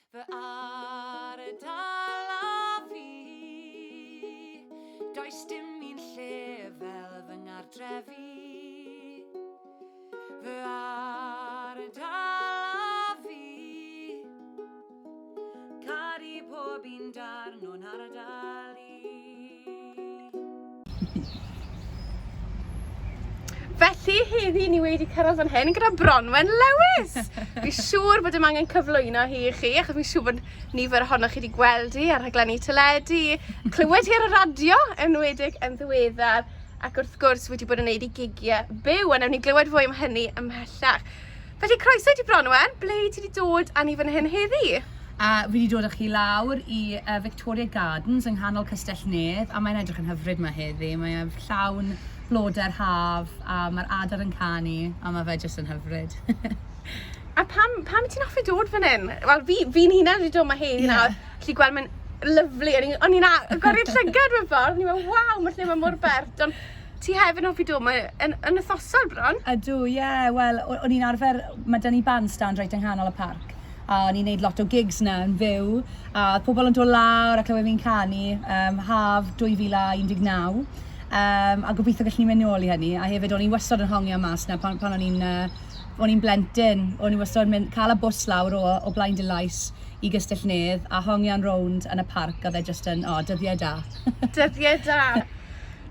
Fy ardal a fi, does dim un lle fel fy ngardrefi. Fy ardal a fi, caru pob un darn o'n ardal i. Felly, heddi ni wedi cyrraedd fan hyn gyda Bronwen Lewis. Fi'n siŵr bod ym angen cyflwyno hi i chi, achos fi'n siŵr bod nifer ohonoch chi wedi gweld hi ar rhaglenni teledu, clywed hi ar y radio, enwedig yn ddiweddar, ac wrth gwrs wedi bod yn neud i gigiau byw, a newn ni glywed fwy am hynny ymhellach. Felly, croeso ti Bronwen, ble ti wedi dod â ni fan hyn heddi? A fi wedi dod â chi lawr i Victoria Gardens yng nghanol Castell Nedd, a mae'n edrych yn hyfryd ma heddi. Mae'n llawn blodau'r haf, a mae'r adar yn canu, a mae fe jyst yn hyfryd. A pam ti'n hoffi dod fan hyn? Wel, fi'n hunan wedi dod ma heddi nawr, gallu gweld mae'n lyflu. O'n i'n agoriad llygad mewn ffordd, o'n i'n meddwl, waw, mae'r lle mor bert, ond ti hefyd yn hoffi dod ma yn wythnosol bron? Ydw, ie, wel, o'n i'n arfer, mae dyn ni bandstand reit yng nghanol y parc, a o'n i'n neud lot o gigs na yn fyw, a pobl yn dod lawr a clywed fi'n canu, haf 2019. A gobeithio gallwn ni mynd nôl i hynny, a hefyd o'n i'n wastad yn hongi am mas na pan o'n i'n blentyn, o'n i'n wastad yn cael y bws lawr o Blaen Dylais i Castell Nedd a hongi am rownd yn y parc, a dde jyst yn, dyddiau da. Dyddiau da.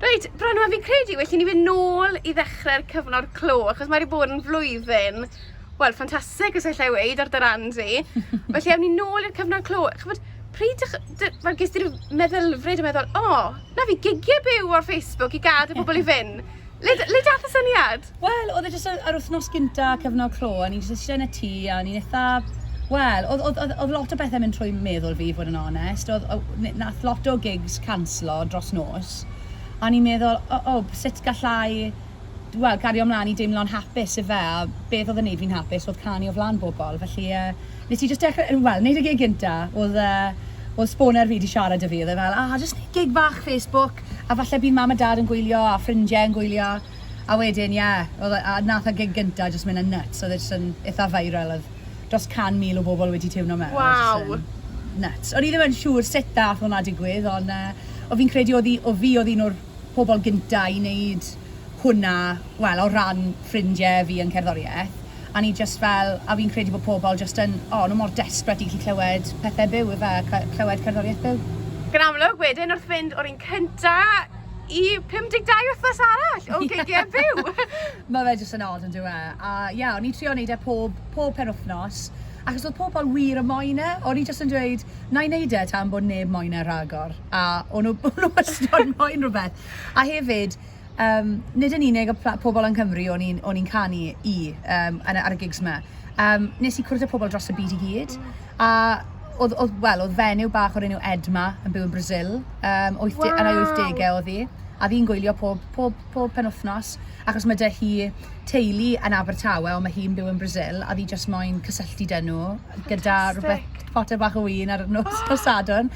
Reit, Bronwen, fi'n credu, felly ni fynd nôl i ddechrau'r cyfnod clo, achos mae wedi bod yn flwyddyn, wel, ffantastig os allai weid ar dy randi. Felly, ewn ni nôl i'r cyfnod clo. Chybod, pryd fel ges ti'r meddylfryd yn meddwl, na fi gigiau byw ar Facebook i gad y bobl i fynd. Le dath y syniad? Wel, oedd e jyst ar wythnos gynta cyfnod clo, a ni'n jyst eisiau yn y tŷ, a ni'n eitha... Wel, oedd lot o bethau mynd trwy meddwl fi, fod yn onest. Nath lot o gigs canslo dros nos. A ni'n meddwl, sut gallai... Wel, gario ymlaen i deimlo'n hapus i fe, a beth oedd yn neud fi'n hapus oedd canu o flan bobl. Felly, nes i jyst dechrau... Wel, neud y gig gynta, oedd sboner fi wedi siarad â fi, oedd e fel, jyst neud gig bach Facebook, a falle bydd mam a dad yn gwylio, a ffrindiau yn gwylio, a wedyn, a nath y gig gynta jyst mynd yn nuts, oedd e jyst yn eitha viral, oedd dros 100,000 o bobl wedi tiwno mewn. Waw! Nuts. O'n i ddim yn siŵr sut dath hwnna digwydd, ond o fi'n credu oedd un o'r pobl gynta i wneud hwnna, wel, o ran ffrindiau fi yn cerddoriaeth. A ni just fel, a fi'n credu bod pobl just yn, nhw mor desperate i chi clywed pethau byw i fe, clywed cerddoriaeth byw. Gan amlwg, wedyn wrth fynd o'r un cynta i 52 wythnos arall o gigiau byw. Mae fe jyst yn odd yn dwi. A o'n i trio wneud e pob penwythnos, achos oedd pobl wir y moyn e. O'n i jyst yn dweud, na i wneud e tan bod neb moyn e rhagor. A o'n nhw wastad moyn rhywbeth. A hefyd, nid yn unig o pobl yn Cymru o'n i'n canu ar y gigs yma. Nes i cwrdd â pobl dros y byd i gyd. A oedd fenyw bach o'r enw Edma yn byw yn Brazil. Yn ei 80au oedd hi. A ddi'n gwylio pob penwythnos. Achos mae dy hi teulu yn Abertawe, ond mae hi'n byw yn Brazil. A ddi jyst moyn cysylltu dyn nhw gyda rhywbeth potel bach o win ar nos Sadwrn.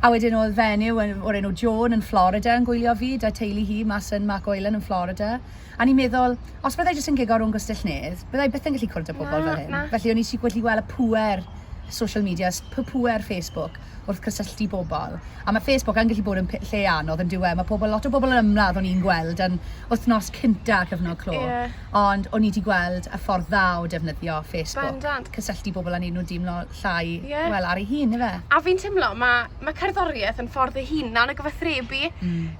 A wedyn oedd fenyw o'r enw Joan yn Florida yn gwylio fi, da teulu hi mas yn Mac Island yn Florida. A ni'n meddwl, os byddai jyst yn gigo rhwng Castell Nedd, byddai byth yn gallu cwrdd â pobl fel hyn. Felly o'n i eisiau gweld y pŵer social media, pŵer Facebook wrth cysylltu bobl. A mae Facebook yn gallu bod yn lle anodd yn diwedd. Mae lot o bobl yn ymladd o'n i'n gweld yn wythnos cynta cyfnod clo. Ond o'n i wedi gweld y ffordd dda o defnyddio Facebook. Cysylltu bobl a neud nhw deimlo llai, wel, ar ei hun, ife? A fi'n teimlo, mae cerddoriaeth yn ffordd ei hunan o gyfathrebu.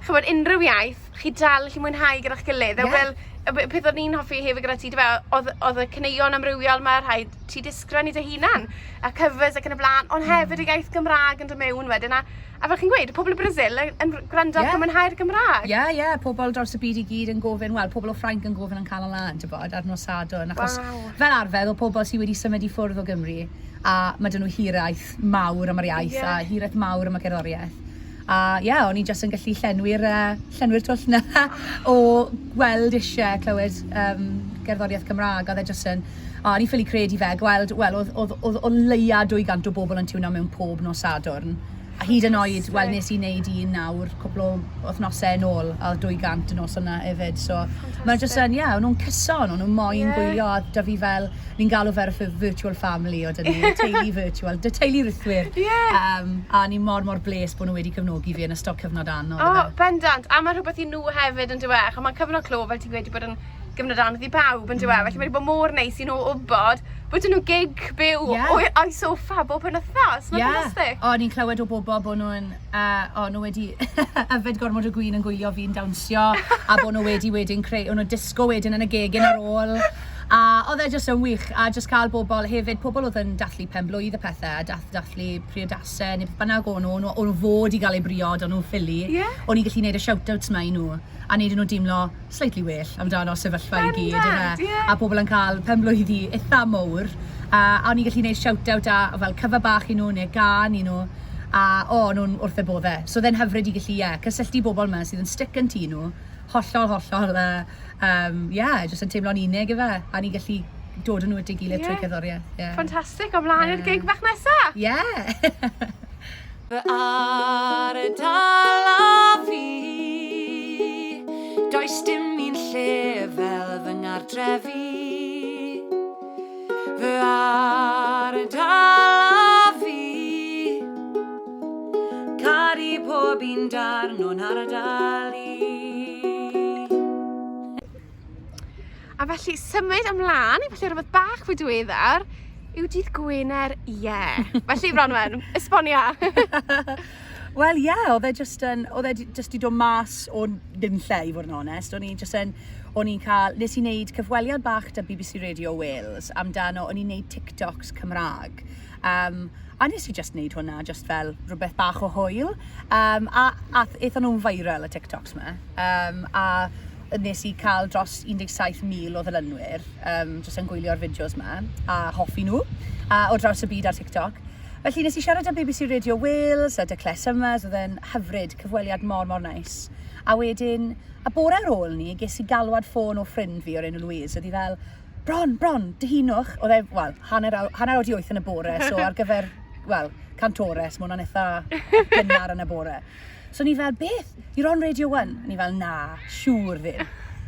Chybod, unrhyw iaith, chi dal chi mwynhau gyda'ch gilydd. Peth o'n i'n hoffi hefyd gyda ti, oedd y cyneuon amrywiol mae rhaid ti disgrifennu dy hunan, a covers ac yn y blaen, ond hefyd y iaith Gymraeg yn dod mewn wedyn. A fel chi'n gweud, y pobl o Brazil yn gwrando ac yn mwynhau'r Gymraeg. Ie, pobl dros y byd i gyd yn gofyn, wel, pobl o Ffrainc yn gofyn yn cael lan, ar nos Sadwrn. Achos fel arfer, o pobl sydd wedi symud i ffwrdd o Gymru, a mae dyn nhw hiraeth mawr am yr iaith, a hiraeth mawr am y cerddoriaeth. A o'n i jyst yn gallu llenwi'r twll na o gweld eisiau clywed gerddoriaeth Cymraeg. Oedd e jyst yn, o'n i ffili credu fe, gweld, wel, oedd o leia 200 o bobl yn tiwno mewn pob nos Sadwrn. A hyd yn oed, wel, nes i wneud un nawr, cwbl o wythnosau yn ôl, a 200 yn os yna hefyd. So, mae'n jyst yn, o'n nhw'n cyson, o'n nhw'n moyn gwylio, a da fi fel, ni'n galw fer y virtual family o dyn ni, teulu virtual, teulu rythwyr. A ni'n mor bles bod nhw wedi cefnogi fi yn ystod cyfnod anodd. O, bendant. A mae rhywbeth i nhw hefyd yn dywech. Ond mae'n cyfnod clo, fel ti'n gweud, bod yn gyfnod anodd i bawb yn dywech. Felly wedi bod mor neis i nhw wybod bod nhw gig byw o'i sofa bob yn wythnos. Mae'n ffantastig. O, ni'n clywed o bobl bod nhw'n, nhw wedi yfed gormod o gwyn yn gwylio fi'n dawnsio, a bod nhw wedyn creu, nhw'n disgo wedyn yn y gegin ar ôl. A oedd e jyst yn wych, a jyst cael pobl hefyd, pobl oedd yn dathlu penblwydd y pethau, dathlu priodasau, neu bynnag o'n nhw fod i gael eu briod, o'n nhw'n ffili. O'n i'n gallu gwneud y shout-outs ma i nhw, a wneud nhw deimlo slightly well amdano sefyllfa i gyd. A pobl yn cael penblwydd i eitha mowr, a o'n i'n gallu gwneud shout-out a fel cyfa bach i nhw, neu gan i nhw, a nhw'n wrth y boddau. So dde'n hyfryd i gallu, cysylltu bobl yma sydd yn stick yn tŷ nhw, hollol, jyst yn teimlo'n unig i fe, a ni'n gallu dod yn nhw at ei gilydd trwy cerddoriaeth. Ffantastig, o mlaen i'r gig bach nesaf. Fy ardal a fi, does dim un lle fel fy ngartrefi. Fy ardal a fi, caru pob un darn o'n ardal i. A felly, symud ymlaen i felly rhywbeth bach fwy diweddar yw dydd Gwener Felly, Bronwen, esbonia. Wel, oedd e jyst i dod mas o ddim lle i fod yn onest. Nes i wneud cyfweliad bach da BBC Radio Wales amdano, o'n i'n wneud TikToks Cymraeg. A nes i just wneud hwnna, just fel rhywbeth bach o hwyl. A eithon nhw'n viral y TikToks ma. A nes i cael dros 17,000 o ddilynwyr jyst yn gwylio'r fideos ma a hoffi nhw o draws y byd ar TikTok. Felly nes i siarad â BBC Radio Wales a dy Cles Summers, oedd e'n hyfryd, cyfweliad mor neis. A wedyn, y bore ar ôl ni, ges i galwad ffôn o ffrind fi o'r enw Louise, oedd hi fel, Bron, dihunwch. Oedd e, wel, hanner awr 8 yn y bore, so ar gyfer, wel, cantores, mae hwnna'n eitha gynnar yn y bore. So ni fel, beth? You're on Radio 1? Ni fel, na, siŵr ddim.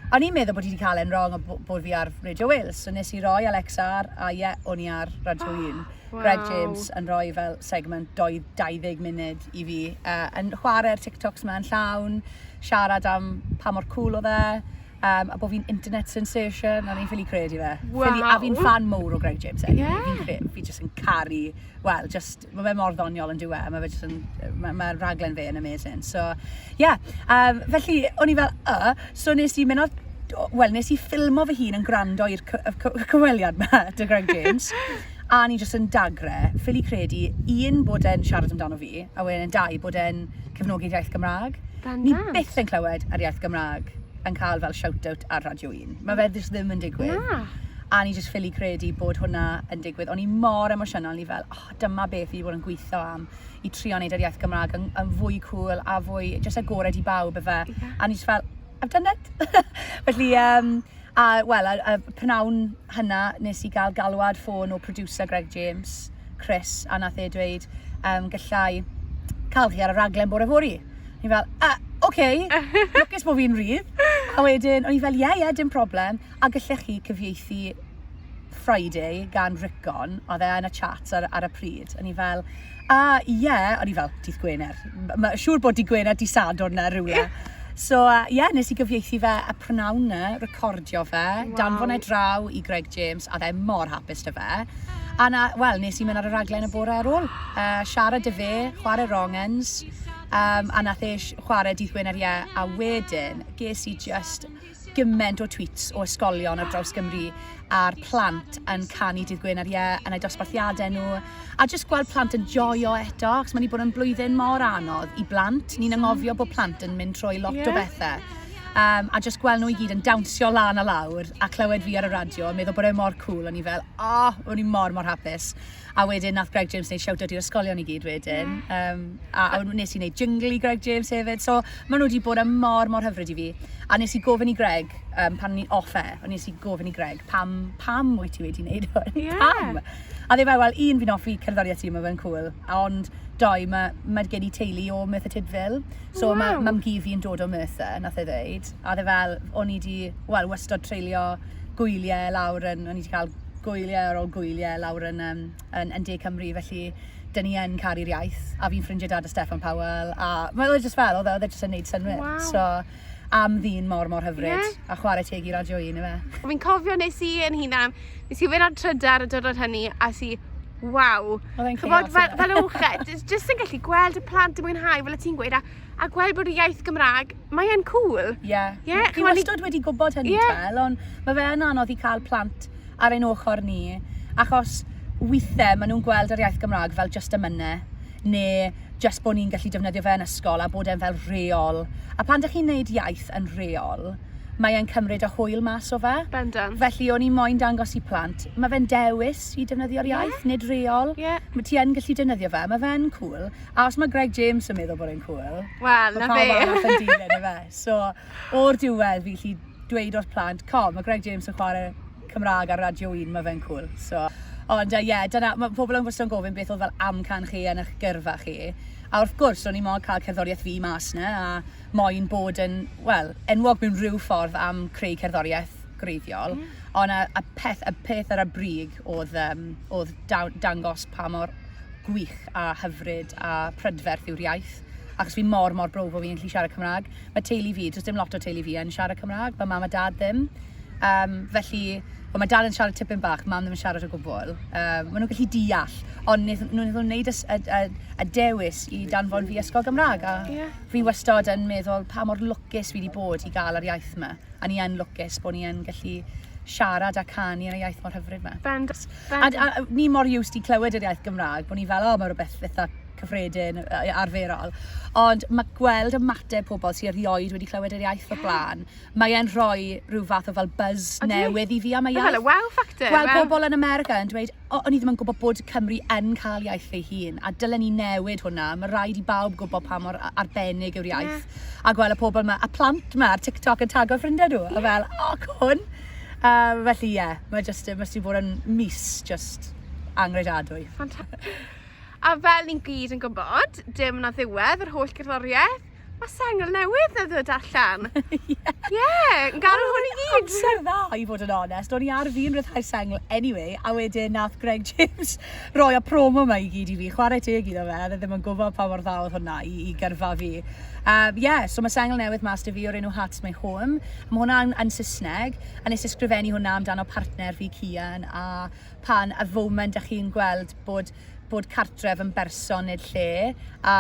A ni'n meddwl bod i wedi cael e'n wrong bod fi ar Radio Wales. So nes i roi Alexa ar, a o'n i ar Radio 1. Greg James yn rhoi fel segment 20 munud i fi. Yn chwarae'r TikToks ma'n llawn, siarad am pa mor cool oedd e, a bod fi'n internet sensation, a ni'n ffili credu fe. A fi'n fan mowr o Greg James. Fi jyst yn caru, wel, mae fe mor ddoniol yn diwe, mae'r raglen fe yn amazing. So, felly, o'n i fel, so nes i mynd nes i ffilmo fy hun yn gwrando i'r cyfweliad ma, dy Greg James. A ni jyst yn dagre, ffili credu, un bod e'n siarad amdano fi, a wedyn 2 bod e'n cefnogi'r iaith Gymraeg. Ni byth yn clywed ar iaith Gymraeg yn cael fel shout-out ar Radio 1. Mae fe ddim yn digwydd. A ni jyst ffili credu bod hwnna yn digwydd. O'n i mor emosiynol, ni fel, dyma beth i fod yn gweithio am i trio wneud ar iaith Gymraeg yn fwy cool a fwy, jyst agored i bawb y fe. A ni jyst fel, I've done it. Felly, y prynawn hynna nes i gael galwad ffôn o producer Greg James, Chris, a nath e dweud, gallai cael chi ar y raglen bore fori. Ni fel, lwcus bod fi'n rhydd. A wedyn, o'n i fel, dim problem. A gallech chi cyfieithu Friday gan Rickon, oedd e yn y chat ar y pryd. O'n i fel, o'n i fel, dydd Gwener. Siŵr bod dydd Gwener di sadwr na rhywle. So, nes i gyfieithu fe a prynawn na, recordio fe, danfon e draw i Greg James, a dde mor hapus dy fe. A nes i mynd ar y raglen y bore ar ôl. Siarad dy fe, chwarae wrong-ends, a nath e chwarae dydd Gwener a wedyn ges i just gymaint o tweets o ysgolion ar draws Gymru a'r plant yn canu dydd Gwener yn ei dosbarthiadau nhw, a just gweld plant yn joio eto, achos mae'n bod yn blwyddyn mor anodd i blant. Ni'n angofio bod plant yn mynd trwy lot o bethau. A just gweld nhw i gyd yn dawnsio lan a lawr a clywed fi ar y radio a meddwl bod e mor cool, o'n i fel, o'n i mor hapus. A wedyn nath Greg James wneud shout-out i'r ysgolion i gyd wedyn. A nes i wneud jingle i Greg James hefyd. So maen nhw wedi bod yn mor hyfryd i fi. A nes i gofyn i Greg, pan ni'n offe, nes i gofyn i Greg, pam wyt ti wedi wneud hwn? Pam? A dde fe, wel, un fi'n offi cerddoriaeth ti, mae fe'n cool. Ond doi, mae gen i teulu o Merthyr Tydfil. So mam gi fi'n dod o Merthyr, nath e ddeud. A dde fel, o'n i di, wastad treulio gwyliau lawr o'n i wedi cael gwyliau ar ôl gwyliau lawr yn De Cymru, felly dyn ni yn caru'r iaith, a fi'n ffrindiau dad y Steffan Powell, a oedd e jyst fel, oedd e jyst yn neud synwyr. So, am ddyn mor hyfryd, a chwarae teg i Radio 1 fe. Fi'n cofio nes i yn hunan, nes i fynd ar trydar y dod hynny, a si, waw. Chybod, fel oched, jyst yn gallu gweld y plant yn mwynhau, fel y ti'n gweud, a gweld bod y iaith Gymraeg, mae e'n cool. Ie, fi wastad wedi gwybod hynny fel, ond mae fe yn anodd i cael plant ar ein ochr ni, achos weithiau maen nhw'n gweld yr iaith Gymraeg fel just emynau, neu just bod ni'n gallu defnyddio fe yn ysgol a bod e'n fel reol. A pan ydych chi'n gwneud iaith yn reol, mae e'n cymryd y hwyl mas o fe. Bendant. Felly o'n i moyn dangos i plant, mae fe'n dewis i defnyddio'r iaith, nid reol. Mae ti yn gallu defnyddio fe, mae fe'n cool. A os mae Greg James yn meddwl bod e'n cool, wel, na fe. Mae pawb arall yn dilyn y fe. So, o'r diwedd fi gallu dweud o'r plant, mae Greg James yn chwarae Cymraeg ar Radio 1, mae fe'n cool. So, ond dyna, mae pobl yn gwestiwn gofyn beth oedd fel amcan chi yn eich gyrfa chi. A wrth gwrs, o'n i moyn cael cerddoriaeth fi mas na, a moyn bod yn, enwog mewn rhyw ffordd am creu cerddoriaeth greiddiol. Ond y peth ar y brig oedd dangos pa mor gwych a hyfryd a prydferth yw'r iaith. Achos fi mor brof o fi'n gallu siarad Cymraeg. Mae teulu fi, does dim lot o teulu fi yn siarad Cymraeg, mae mam a dad ddim. Felly, mae dad yn siarad tipyn bach, mam ddim yn siarad o gwbl. Maen nhw'n gallu deall, ond nhw'n gwneud y dewis i danfon fi ysgol Gymraeg. A fi wastad yn meddwl pa mor lwcus fi wedi bod i gael yr iaith yma. A ni yn lwcus bod ni yn gallu siarad a canu yn y iaith mor hyfryd yma. A ni mor used i clywed yr iaith Gymraeg, bod ni fel, mae rhywbeth eitha cyffredin, arferol. Ond mae gweld ymateb pobl sy'n erioed wedi clywed yr iaith o blaen, mae e'n rhoi rhyw fath o fel buzz newydd i fi am y iaith. Fel y wow factor. Wel, pobl yn America yn dweud, o'n i ddim yn gwybod bod Cymru yn cael iaith ei hun, a dylen ni newid hwnna. Mae rhaid i bawb gwybod pa mor arbennig yw'r iaith. A gweld y pobl yma, a plant yma ar TikTok yn tago ffrindiau nhw, a fel, hwn. Felly, mae wedi bod yn mis just angredadwy. Ffantastig. A fel ni'n gyd yn gwybod, dim na ddiwedd yr holl gerddoriaeth, mae sengl newydd yn ddod allan. Yn gadw hwn i gyd. Amser dda i fod yn onest, o'n i ar fi'n rhyddhau sengl anyway, a wedyn nath Greg James roi y promo yma i gyd i fi, chwarae teg iddo fe, ddim yn gwybod pa mor dda oedd hwnna i gyrfa fi. So mae sengl newydd mas dy fi o'r enw Hearts My Home. Mae hwnna'n yn Saesneg, a nes i ysgrifennu hwnna amdano partner fi Cian, a pan y foment ych chi'n gweld bod cartref yn berson nid lle, a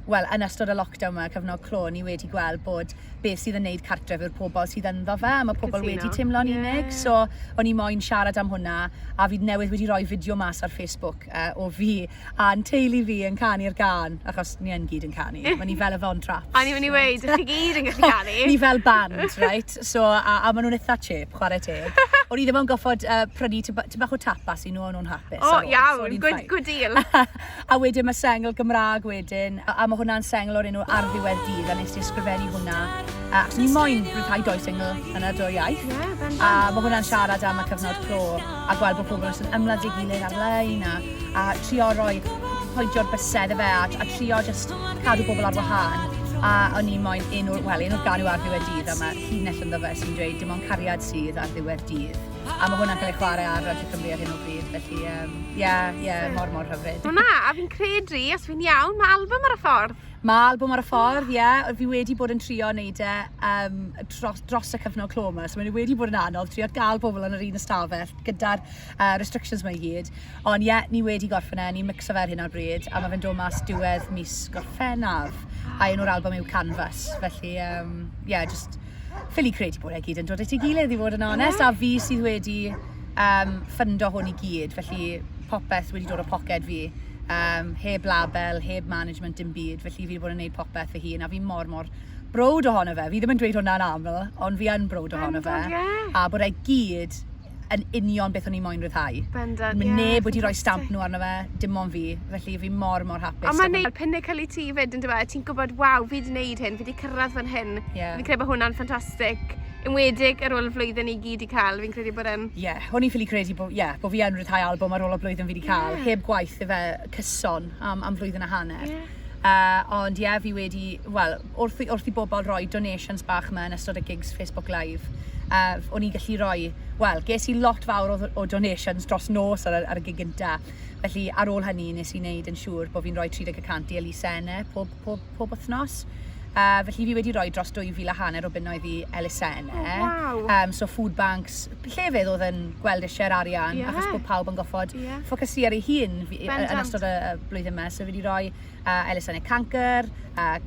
yn ystod y lockdown yma, cyfnod clo, ni wedi gweld bod beth sydd yn neud cartref yw'r pobl sydd ynddo fe, a mae pobl wedi teimlo'n unig, so o'n i moyn siarad am hwnna, a fi newydd wedi rhoi fideo mas ar Facebook o fi, a'n teulu fi yn canu'r gan, achos ni yn gyd yn canu, mae ni fel y Von Traps. A ni mynd i weid, ych chi gyd yn gallu canu. Ni fel band, right? So, a maen nhw'n eitha chip, chwarae teg. O'n i ddim yn goffod prynu ty bach o tapas i nhw, o'n nhw'n hapus. Iawn, good deal. A wedyn mae sengl Gymraeg wedyn, a mae hwnna'n sengl o'r enw Ar Ddiwedd Dydd, a nes i ysgrifennu hwnna. Achos ni moyn rhywbeth doi sengl yn y dwy iaith. A mae hwnna'n siarad am y cyfnod clo, a gweld bod pobl yn ymladd i gilydd ar-lein, a trio roi pwyntio'r bysedd y fe, a trio just cadw pobl ar wahân. A o'n i moyn enw'r ganw Ar Ddiwedd Dydd, a mae llinell ynddo fe sy'n dweud dim ond cariad sydd ar ddiwedd dydd. A mae hwnna'n cael ei chwarae ar Radio Cymru ar hyn o bryd, felly mor hyfryd. Hwna, a fi'n credu, os fi'n iawn, mae album ar y ffordd. Mae album ar y ffordd, fi wedi bod yn trio wneud dros y cyfnod clo yma, so mae wedi bod yn anodd, trio gael pobl yn yr un ystafell gyda'r restrictions mae i gyd. Ond ni wedi gorffen ni'n mixo fe ar hyn o'r bryd, a mae fe'n dod mas diwedd mis Gorffennaf, a enw'r album yw Canvas, felly just ffili credu bod e gyd yn dod at ei gilydd i fod yn onest, a fi sydd wedi ffundo hwn i gyd, felly popeth wedi dod o poced fi. Heb label, heb management dim byd, felly fi wedi bod yn gwneud popeth fy hun, a fi mor browd ohono fe. Fi ddim yn dweud hwnna'n aml, ond fi yn browd ohono fe. A bod e gyd yn union beth o'n i moyn rhyddhau. Bendant, Mae ie, neb wedi rhoi fantastic. stamp nhw arno fe, dim ond fi. Felly fi mor hapus. Ond mae'n neud pinnacle i ti fyd, yn dweud, ti'n gwybod, waw, fi wedi gwneud hyn, fi wedi cyrraedd fan hyn. Ie. Fi'n credu bod hwnna'n ffantastig. Enwedig ar ôl y flwyddyn i gyd i cael, fi'n credu bod yn... Ie, o'n i'n ffili credu bod fi yn rhyddhau albwm ar ôl y blwyddyn fi wedi cael, heb gwaith i fe cyson am flwyddyn a hanner. Ond fi wedi, wel, wrth i bobl roi donations bach yma yn ystod y gigs Facebook Live, o'n i'n gallu roi, wel, ges i lot fawr o donations dros nos ar y gig gynta. Felly ar ôl hynny nes i wneud yn siŵr bod fi'n rhoi 30% i elusennau pob wythnos. Felly fi wedi rhoi dros 2,500 o bunnoedd i elusennau. So food banks, llefydd oedd yn gweld eisiau'r arian, achos bod pawb yn goffod ffocysu ar ei hun yn ystod y blwyddyn yma. So fi wedi rhoi elusennau cancer,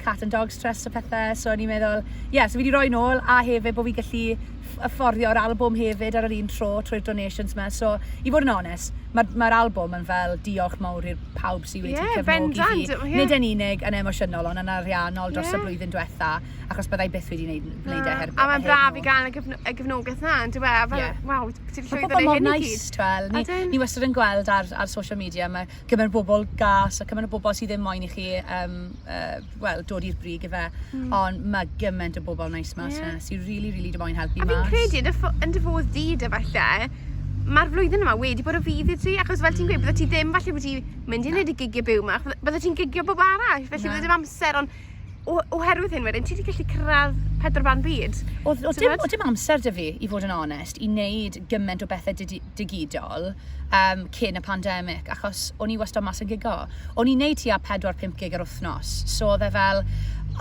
cat and dog stress o pethau. So ni'n meddwl, so fi wedi rhoi nôl a hefyd bod fi gallu ffordio'r albwm hefyd ar yr un tro trwy'r donations yma. So i fod yn onest, mae'r albwm yn fel diolch mawr i'r pawb sydd wedi cefnogi fi. Nid yn unig yn emosiynol, ond yn ariannol dros y blwyddyn diwetha, achos byddai byth wedi gwneud e A mae'n braf i gael y gefnogaeth na, yn dweud? Waw, ti'n llwyddo neu hyn i gyd? Ni wastad yn gweld ar social media, mae cymaint o bobl gas a cymaint o bobl sydd ddim moyn i chi dod i'r brig i fe, ond mae gymaint o bobl nice mas yna sy'n really dim moyn helpu mas. A fi'n credu yn dy fodd di falle, mae'r flwyddyn yma wedi bod o fydd i ti, achos fel ti'n gweud, bydde ti ddim falle wedi mynd i wneud y gigio byw yma, bydde ti'n gigio bob arall, felly bydde dim amser, ond oherwydd hyn wedyn, ti wedi gallu cyrraedd 4 ban byd? Oedd dim amser dy fi, i fod yn onest, i wneud gymaint o bethau digidol cyn y pandemig, achos o'n i wastad mas yn gigo. O'n i'n neud tua 4-5 gig ar wythnos, so oedd e fel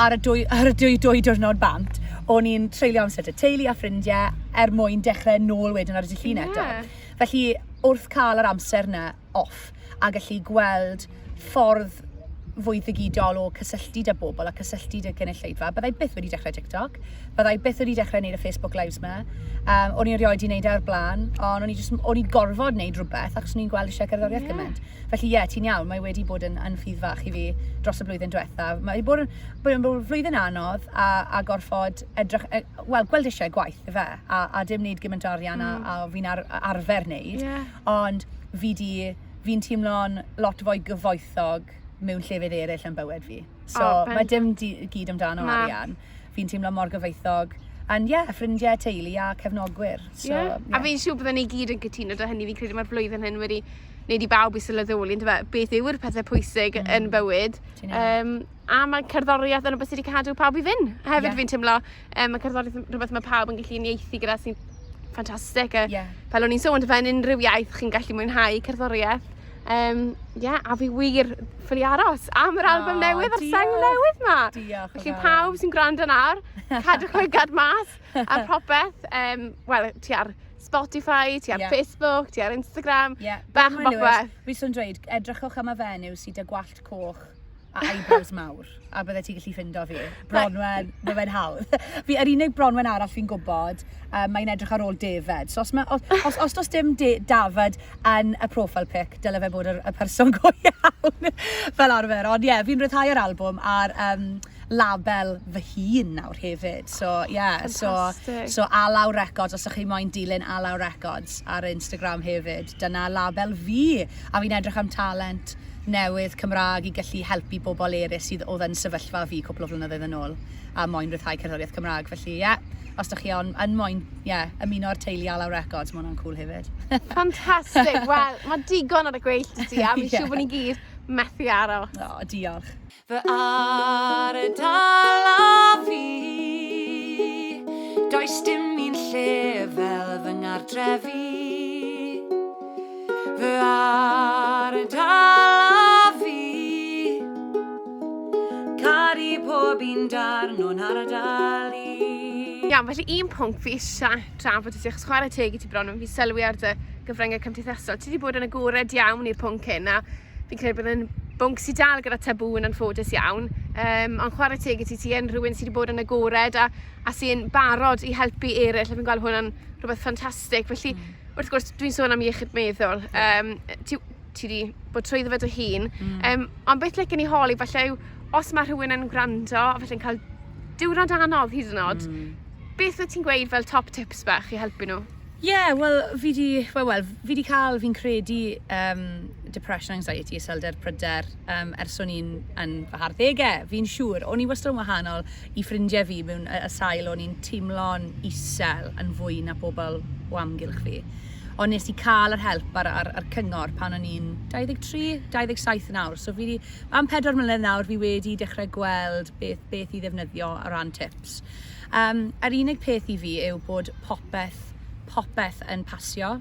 ar y dwy diwrnod bant, o'n i'n treulio amser dy teulu a ffrindiau mwyn dechrau nôl wedyn ar y dillun eto. Felly, wrth cael yr amser yna off a gallu gweld ffordd fwy ddigidol o cysylltu â bobl a cysylltu â gynulleidfa, byddai byth wedi dechrau TikTok, byddai byth wedi dechrau wneud y Facebook Lives yma. O'n i'n rioed i wneud ar blaen, ond o'n i'n gorfod wneud rhywbeth achos o'n i'n gweld eisiau cerddoriaeth gymaint. Felly ti'n iawn, mae wedi bod yn ffydd fach i fi dros y blwyddyn diwetha. Mae wedi bod yn flwyddyn anodd a gorfod gweld eisiau gwaith i fe, a dim wneud gymaint o arian a fi'n arfer wneud, ond fi'n teimlo'n lot fwy gyfoethog mewn llefydd eraill yn bywyd fi. So, mae dim gyd amdano arian. Fi'n teimlo mor gyfoethog. And ffrindiau, teulu a cefnogwyr. A fi'n siŵr byddwn ni gyd yn cytuno dy hynny. Fi'n credu mae'r flwyddyn hyn wedi wneud i bawb i sylweddoli, beth yw'r pethau pwysig yn bywyd. A mae cerddoriaeth yn rhywbeth sydd wedi cadw pawb i fynd. Hefyd fi'n teimlo, mae cerddoriaeth yn rhywbeth mae pawb yn gallu unieithu gyda sy'n ffantastig. Fel o'n i'n sôn, yn unrhyw iaith chi'n gallu mwynhau cerddoriaeth. A fi wir ffili aros am yr album newydd a'r sang newydd ma. Felly pawb sy'n gwrando nawr, cadwch llygad mas a popeth. Wel, ti ar Spotify, ti ar Facebook, ti ar Instagram, bach o bopeth. Fi sôn dweud, edrychwch am y fenyw sydd â gwallt coch a eyebrows mawr, a bydde ti gallu ffindo fi. Bronwen, byddai'n hawdd. Yr unig Bronwen arall fi'n gwybod, mae'n edrych ar ôl David. So os does dim David yn y profile pic, dyle fe bod y person go iawn fel arfer. Ond fi'n rhyddhau'r albwm ar label fy hun nawr hefyd. So Alaw Records, os ydych chi moyn dilyn Alaw Records ar Instagram hefyd, dyna label fi. A fi'n edrych am talent newydd Cymraeg i gallu helpu bobl eraill sydd oedd yn sefyllfa fi cwpl o flynyddoedd yn ôl a moyn rhyddhau cerddoriaeth Cymraeg. Felly, os ydych chi yn moyn ymuno'r teulu Alaw Records, mae hwnna'n cool hefyd. Ffantastig. Wel, mae digon ar y gweill ti a mi'n siŵr bod ni gyd methu aros. Diolch. Fy ardal a fi, does dim un lle fel fy ngardrefi. Fy ardal pob un darn o'n ardali. Iawn, felly un pwnc fi eisiau trafod i ti, achos chwarae teg i ti bron, fi sylwi ar dy gyfryngau cymdeithasol. Ti wedi bod yn agored iawn i'r pwnc hyn, a fi'n credu bod yn bwnc sydd dal gyda tabw yn anffodus iawn. Ond chwarae teg i ti yn rhywun sydd wedi bod yn agored a sy'n barod i helpu eraill, a fi'n gweld hwnna'n rhywbeth ffantastig. Felly, wrth gwrs, dwi'n sôn am iechyd meddwl. Ti wedi bod trwyddo fe dy hun. Ond beth licen i holi, falle os mae rhywun yn gwrando a falle'n cael diwrnod anodd hyd yn oed, beth wyt ti'n gweud fel top tips bach i helpu nhw? Wel, fi di cael, fi'n credu depression, anxiety, iselder, pryder ers o'n i'n yn fy harddegau. Fi'n siŵr, o'n i wastad yn wahanol i ffrindiau fi mewn y sail, o'n i'n teimlo'n isel yn fwy na pobl o amgylch fi. Ond nes i cael yr help ar cyngor pan o'n i'n 23, 27 nawr. So fi di, am 4 mlynedd nawr, fi wedi dechrau gweld beth i ddefnyddio o ran tips. Yr unig peth i fi yw bod popeth yn pasio.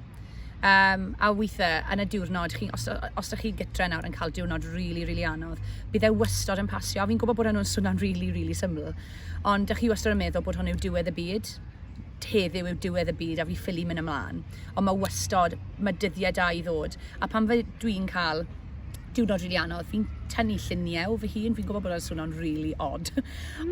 A weithiau yn y diwrnod, os ydych chi gytre nawr yn cael diwrnod really anodd, bydd e wastad yn pasio. Fi'n gwybod bod hwnnw'n swnio'n really syml, ond ydych chi wastad yn meddwl bod hwn yw diwedd y byd. Heddiw yw diwedd y byd a fi ffili mynd ymlaen. Ond mae wastad, mae dyddiau da i ddod. A pan dwi'n cael diwrnod really anodd, fi'n tynnu lluniau o fy hun, fi'n gwybod bod e'n swnio'n really odd.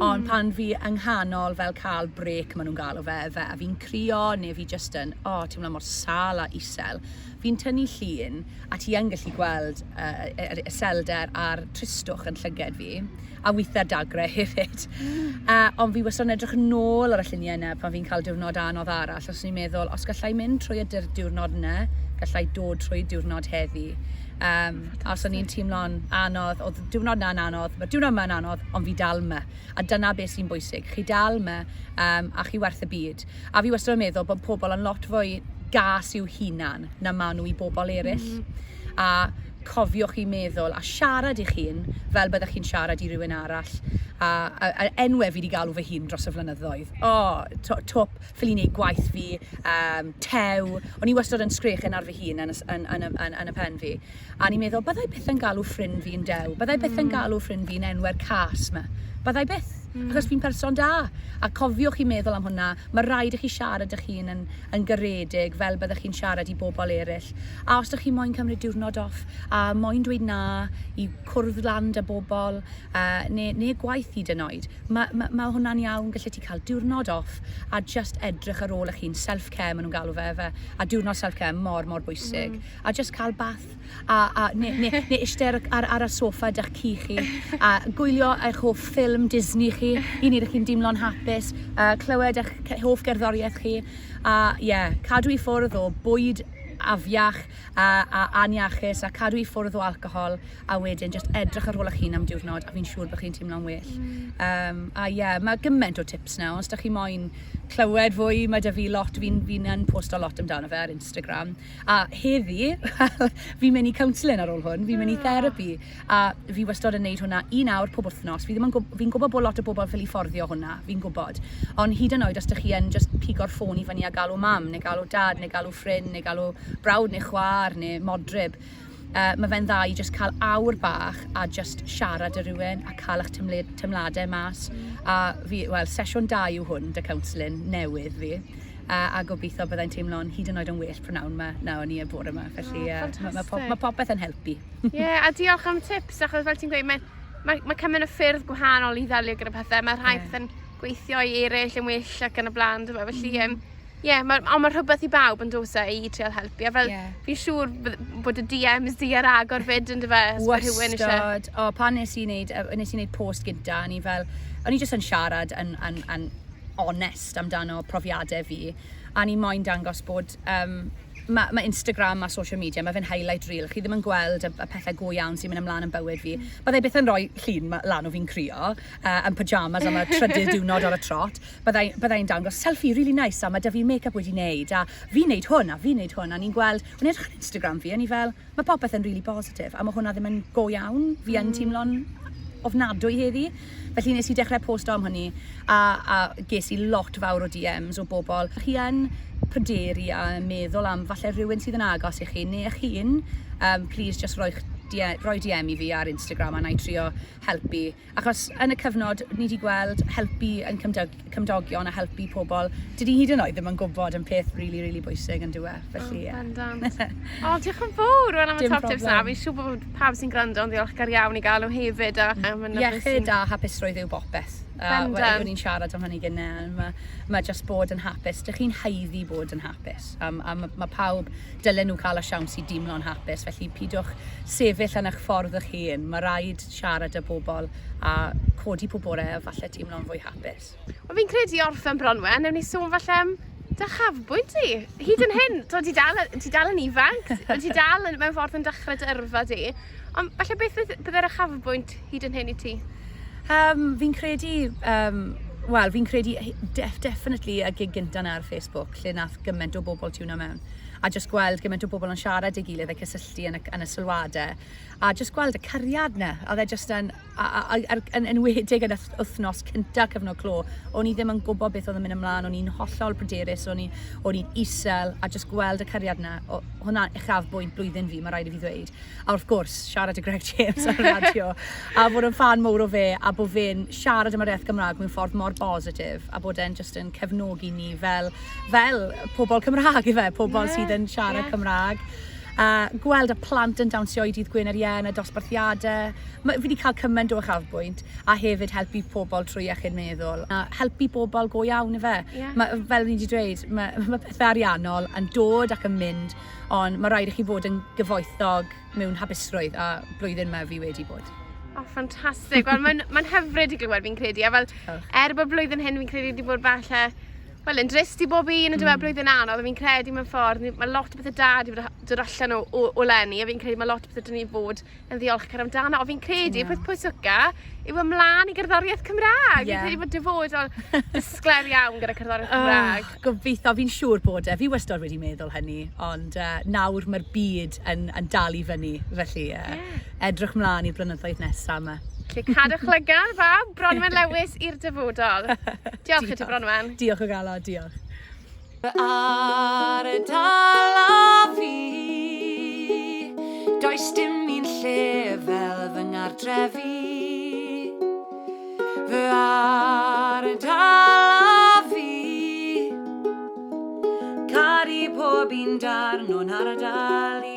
Ond pan fi yng nghanol fel cael brec maen nhw'n gael o fe, a fi'n crio neu fi just yn, teimlo mor sal a isel, fi'n tynnu llun a ti yn gallu gweld y iselder a'r tristwch yn llyged fi, a weithiau'r dagrau hefyd. Ond fi wastad yn edrych yn ôl ar y lluniau yna pan fi'n cael diwrnod anodd arall, os ni'n meddwl, os gallai mynd trwy y diwrnod yna, gallai dod trwy diwrnod heddi. Os o'n i'n teimlo'n anodd, oedd diwrnod na'n anodd, mae'r diwrnod ma'n anodd, ond fi dal yma. A dyna beth sy'n bwysig. Chi dal yma a chi werth y byd. A fi wastad yn meddwl bod pobl yn lot fwy gas i'w hunan na maen nhw i bobl eraill. A cofiwch chi meddwl a siarad i'ch hun fel byddwch chi'n siarad i rywun arall. A enwau fi wedi galw fy hun dros y flynyddoedd. Twp, ffili wneud gwaith fi, tew. O'n i wastad yn sgrechen ar fy hun yn y pen fi. A ni'n meddwl, byddai byth yn galw ffrind fi yn dew. Byddai byth yn galw ffrind fi yn enwau'r cas yma. Byddai byth. Achos fi'n person da. A cofiwch chi meddwl am hwnna, mae rhaid i chi siarad eich hun yn garedig fel byddwch chi'n siarad i bobl eraill. A os ydych chi moyn cymryd diwrnod off, a moyn dweud na i cwrdd land y bobl, neu gwaith hyd yn oed, mae hwnna'n iawn, gallu ti cael diwrnod off a just edrych ar ôl eich hun, self-care maen nhw'n galw fe, a diwrnod self-care mor bwysig. A just cael bath, neu eistedd ar y soffa da'ch ci chi, a gwylio eich hoff ffilm Disney chi, i ni ydych chi'n dimlo'n hapus, clywed eich hoff gerddoriaeth chi, cadw i ffwrdd o bwyd afiach a aniachus, a cadw i ffwrdd o alcohol, a wedyn just edrych ar ôl eich hun am diwrnod, a fi'n siŵr bod chi'n teimlo'n well. Mae gymaint o tips nawr, os ydych chi moyn clywed fwy, mae da fi lot, fi'n yn posto lot amdano fe ar Instagram. A heddi, fi'n mynd i counselling ar ôl hwn, fi'n mynd i therapy, a fi wastad yn neud hwnna 1 awr pob wythnos. Fi'n gwybod bod lot o bobl fel i fforddio hwnna, fi'n gwybod. Ond hyd yn oed os ydych chi yn just pigo'r ffôn i fyny a galw mam, neu galw dad, neu galw ffrind, neu galw brawd neu chwaer, neu modryb. Mae fe'n dda i just cael awr bach a just siarad â rhywun a cael eich teimladau mas. A sesiwn da yw hwn, dy counselling newydd fi. A gobeithio byddai'n teimlo'n hyd yn oed yn well prynawn yma nawr ni y bore yma. Felly mae popeth yn helpu. A diolch am tips, achos fel ti'n gweud, mae cymryd y ffyrdd gwahanol i ddelio gyda pethau. Mae rhai peth yn gweithio i eraill yn well ac yn y blaen. Felly, ond mae rhywbeth i bawb yn dos i treol helpu. A fel fi'n siŵr bod y DMs di ar agor fyd yn dyfa. Wastad. Pan nes i wneud post gynta, o'n i jyst yn siarad yn onest amdano profiadau fi. A ni moyn dangos bod mae Instagram a social media, mae fe'n highlight reel. Chi ddim yn gweld y pethau go iawn sy'n mynd ymlaen yn bywyd fi. Byddai byth yn rhoi llun lan o fi'n crio yn pyjamas am y trydydd diwrnod ar y trot. Byddai'n dangos selfie really nice a mae da fi make-up wedi wneud a fi'n neud hwn. A ni'n gweld, o'n edrych ar Instagram fi a ni fel, mae popeth yn really positif a mae hwnna ddim yn go iawn. Fi yn teimlo'n ofnadwy heddi. Felly nes i dechrau posto am hynny a ges i lot fawr o DMs o bobl. Chi yn pryderu a meddwl am falle rhywun sydd yn agos i chi neu eich hun, please just roi DM i fi ar Instagram a na i trio helpu. Achos yn y cyfnod ni wedi gweld helpu yn cymdogion a helpu pobl, dydy hyd yn oed ddim yn gwybod yn peth really bwysig yn diwedd. Felly diolch yn fawr am y top tips na. Fi'n siŵr bod pawb sy'n gwrando yn ddiolchgar iawn i gael nhw hefyd. Iechyd a hapusrwydd yw bopeth. O'n i'n siarad am hynny gynnau. Mae just bod yn hapus. Dych chi'n haeddu bod yn hapus. A mae pawb dylen nhw cael y siawns i dimlo'n hapus. Felly pidwch sefyll yn eich ffordd eich hun. Mae rhaid siarad â bobl a codi pob bore a falle teimlo'n fwy hapus. Fi'n credu orffen Bronwen. Newn ni sôn falle am Da chafbwynt ti. Hyd yn hyn, ti dal yn ifanc, ti dal mewn ffordd yn dechrau dy yrfa di. Ond falle beth byddai'r chafbwynt hyd yn hyn i ti? Fi'n credu, fi'n credu definitely y gig gynta na ar Facebook, lle nath gymaint o bobl tiwno mewn. A just gweld gymaint o bobl yn siarad ei gilydd, eu cysylltu yn y sylwadau. A just gweld y cariad na, oedd e just yn enwedig yn wythnos cynta cyfnod clo. O'n i ddim yn gwybod beth oedd yn mynd ymlaen, o'n i'n hollol pryderus, o'n i'n isel, a just gweld y cariad na. Hwna'n uchafbwynt blwyddyn fi, mae rhaid i fi ddweud. A wrth gwrs, siarad y Greg James ar y radio, a bod yn fan mowr o fe, a bod fe'n siarad am yr iaith Gymraeg mewn ffordd mor positif, a bod e'n just yn cefnogi ni fel pobl Cymraeg i fe, pobl sydd yn siarad Cymraeg. Gweld y plant yn dawnsio i dydd Gwener Ien, y dosbarthiadau. Fi wedi cael cymaint o uchafbwynt a hefyd helpu pobl trwy iechyd meddwl. Helpu pobl go iawn i fe. Fel ni wedi dweud, mae pethau ariannol yn dod ac yn mynd, ond mae rhaid i chi fod yn gyfoethog mewn hapusrwydd, a blwyddyn yma fi wedi bod. Ffantastig. Mae'n hyfryd i glywed fi'n credu. A fel, bod blwyddyn hyn fi'n credu wedi bod falle yn drist i bob un yn dweud blwyddyn anodd, a fi'n credu mewn ffordd, mae lot o bethau da wedi dod allan o Lenny, a fi'n credu mae lot o bethau dyn ni fod yn ddiolchgar amdano, a fi'n credu peth pwysica yw ymlaen i gerddoriaeth Cymraeg. Fi'n credu bod dyfodol ddisgler iawn gyda cerddoriaeth Cymraeg. Gobeithio, fi'n siŵr bod fi wastad wedi meddwl hynny, ond nawr mae'r byd yn dal i fyny, felly edrych mlaen i'r blynyddoedd nesaf yma. Lle cadwch lygan, fab, Bronwen Lewis i'r dyfodol. Diolch i ti, Bronwen. Diolch o galon, diolch. Fy ardal a fi, does dim un lle fel fy ngardrefi. Fy ardal a fi, caru pob un darn o'n ardal i.